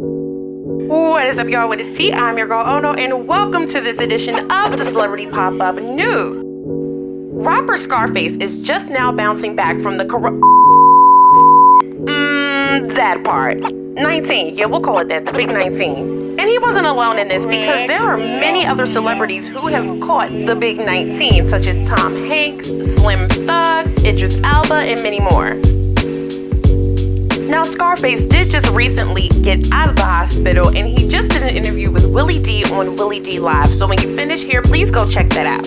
What is up, y'all? With a C, I'm your girl Ono, and welcome to this edition of the Celebrity Pop-Up News. Rapper Scarface is just now bouncing back from the that part. 19, yeah, we'll call it that, the big 19. And he wasn't alone in this, because there are many other celebrities who have caught the big 19, such as Tom Hanks, Slim Thug, Idris Elba, and many more. Now, Scarface did just recently get out of the hospital, and he just did an interview with Willy D on Willy D Live. So when you finish here, please go check that out.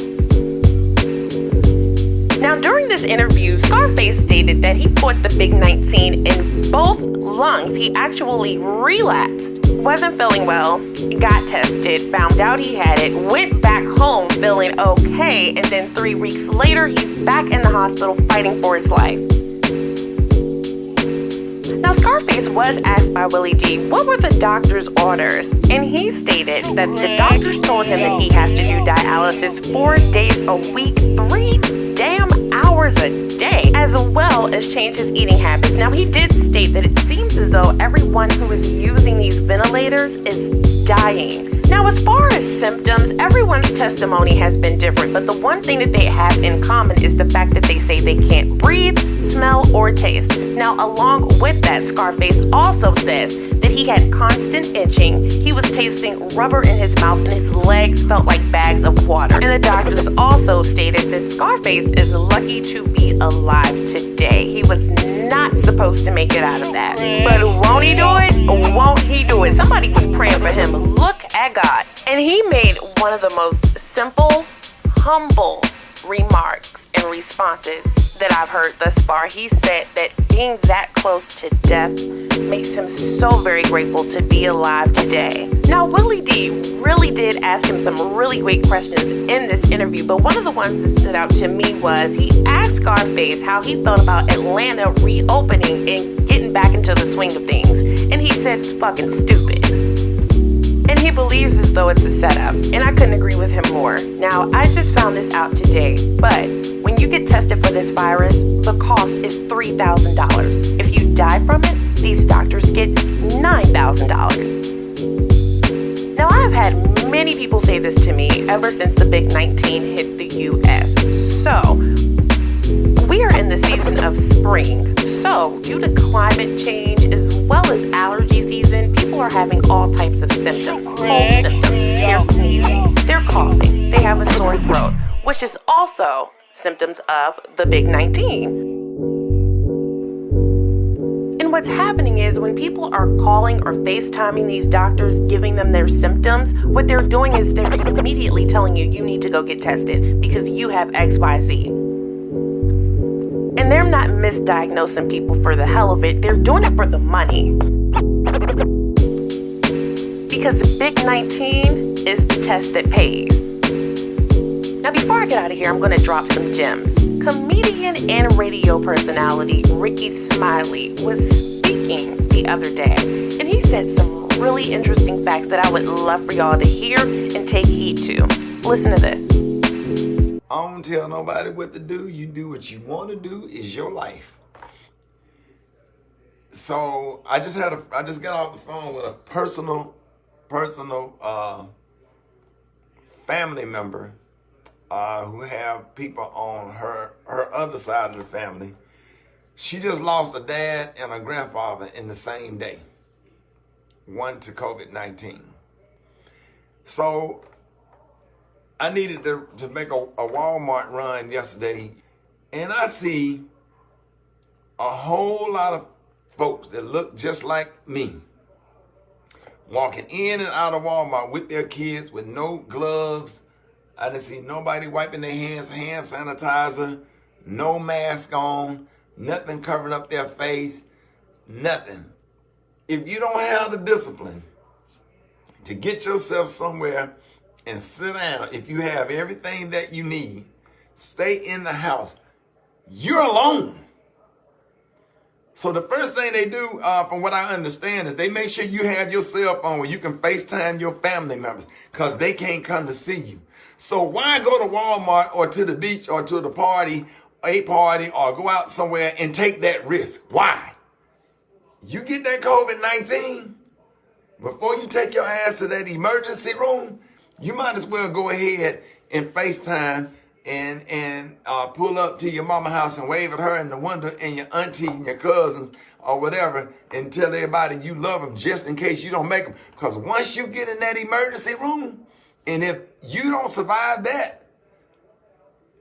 Now, during this interview, Scarface stated that he fought the big 19 in both lungs. He actually relapsed, wasn't feeling well, got tested, found out he had it, went back home feeling okay, and then 3 weeks later, he's back in the hospital fighting for his life. Now, Scarface was asked by Willy D what were the doctor's orders, and he stated that the doctors told him that he has to do dialysis 4 days a week, 3 damn hours a day, as well as change his eating habits. Now, he did state that it seems as though everyone who is using these ventilators is dying. Now, as far as symptoms, everyone's testimony has been different, but the one thing that they have in common is the fact that they say they can't breathe, smell, or taste. Now, along with that, Scarface also says that he had constant itching, he was tasting rubber in his mouth, and his legs felt like bags of water. And the doctors also stated that Scarface is lucky to be alive today. He was not supposed to make it out of that. But won't he do it? Won't he do it? Somebody was praying for him. Look at God. And he made one of the most simple, humble remarks and responses that I've heard thus far. He said that being that close to death makes him so very grateful to be alive today. Now, Willy D really did ask him some really great questions in this interview, but one of the ones that stood out to me was he asked Scarface how he felt about Atlanta reopening and getting back into the swing of things, and he said it's fucking stupid. And he believes as though it's a setup, and I couldn't agree with him more. Now, I just found this out today, but when you get tested for this virus, the cost is $3,000. If you die from it, these doctors get $9,000. Now, I have had many people say this to me ever since the big 19 hit the US. So, we are in the season of spring. So, due to climate change as well as allergy season, people are having all types of symptoms, cold symptoms. They're sneezing, they're coughing, they have a sore throat, which is also symptoms of the big 19. And what's happening is when people are calling or FaceTiming these doctors, giving them their symptoms, what they're doing is they're immediately telling you, you need to go get tested because you have XYZ. And they're not misdiagnosing people for the hell of it. They're doing it for the money. Because big 19 is the test that pays. Now, before I get out of here, I'm going to drop some gems. Comedian and radio personality Rickey Smiley was speaking the other day, and he said some really interesting facts that I would love for y'all to hear and take heed to. Listen to this. I don't tell nobody what to do. You do what you want to do. Is your life. So I just got off the phone with a personal family member who have people on her other side of the family. She just lost a dad and a grandfather in the same day. One to COVID-19. So I needed to make a Walmart run yesterday, and I see a whole lot of folks that look just like me walking in and out of Walmart with their kids with no gloves. I didn't see nobody wiping their hands, hand sanitizer, no mask on, nothing covering up their face, nothing. If you don't have the discipline to get yourself somewhere and sit down, if you have everything that you need, stay in the house, you're alone. So the first thing they do, from what I understand, is they make sure you have your cell phone where you can FaceTime your family members because they can't come to see you. So why go to Walmart or to the beach or to the party, a party, or go out somewhere and take that risk? Why? You get that COVID-19, before you take your ass to that emergency room, you might as well go ahead and FaceTime and pull up to your mama house and wave at her in the window and your auntie and your cousins or whatever and tell everybody you love them just in case you don't make them. Because once you get in that emergency room, and if you don't survive that,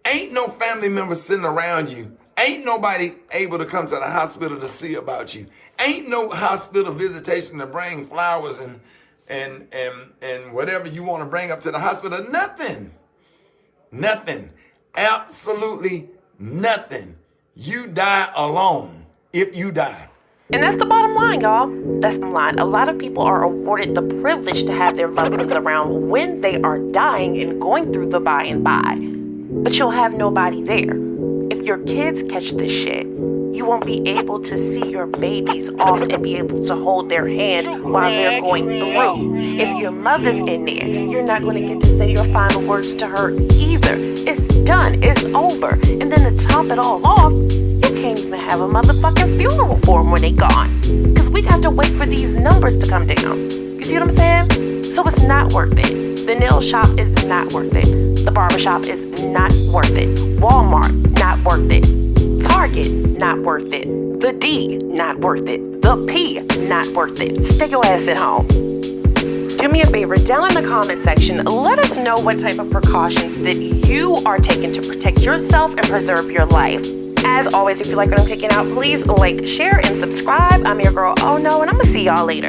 ain't no family member sitting around you. Ain't nobody able to come to the hospital to see about you. Ain't no hospital visitation to bring flowers and whatever you want to bring up to the hospital. Nothing. Nothing. Absolutely nothing. You die alone if you die. And that's the bottom line, y'all. That's the line. A lot of people are awarded the privilege to have their loved ones around when they are dying and going through the by and by. But you'll have nobody there. If your kids catch this shit, you won't be able to see your babies off and be able to hold their hand while they're going through. If your mother's in there, you're not going to get to say your final words to her either. It's done. It's over. And then to top it all off, you can't even have a motherfucking funeral for them when they gone. Because we got to wait for these numbers to come down. You see what I'm saying? So it's not worth it. The nail shop is not worth it. The barbershop is not worth it. Walmart, not worth it. Target, not worth it. The D, not worth it. The P, not worth it. Stay your ass at home. Do me a favor, down in the comment section, let us know what type of precautions that you are taking to protect yourself and preserve your life. As always, if you like what I'm kicking out, please like, share, and subscribe. I'm your girl, Oh No, and I'm gonna see y'all later.